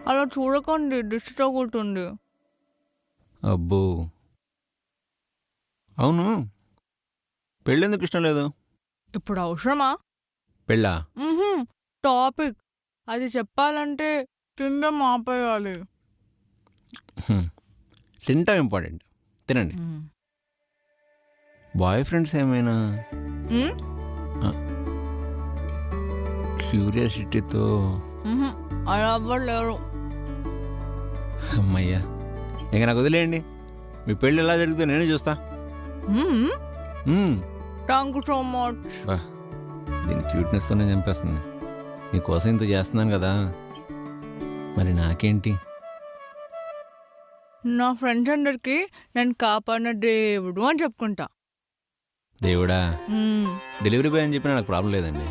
అలా చూడకండి, దిష్టి తగులుతుంది. అబ్బో! అవును. పెళ్ళెందుకు ఇష్టం లేదు? ఇప్పుడు అవసరమా? పెళ్ళా? హుహు. టాపిక్. అది చెప్పాలంటే తినడం ఆపేయాలి. తింటం ఇంపార్టెంట్. తినండి. బాయ్ ఫ్రెండ్స్ ఏమైనా హ్మ్. క్యూరియాసిటీతో అలా ఎవ్వరు లేరు. అమ్మయ్యా! ఇంక నాకు వదిలేయండి. మీ పెళ్ళి ఎలా జరుగుతుందో నేనే చూస్తా. Thank you so much. దీని క్యూట్నెస్తోనే చంపేస్తుంది. నీకోసం ఇంత చేస్తున్నాను కదా, మరి నాకేంటి? నా ఫ్రెండ్స్ అందరికి నేను కాపాడిన దేవుడు అని చెప్పుకుంటా. దేవుడా? డెలివరీ బాయ్ అని చెప్పినా నాకు ప్రాబ్లం లేదండి.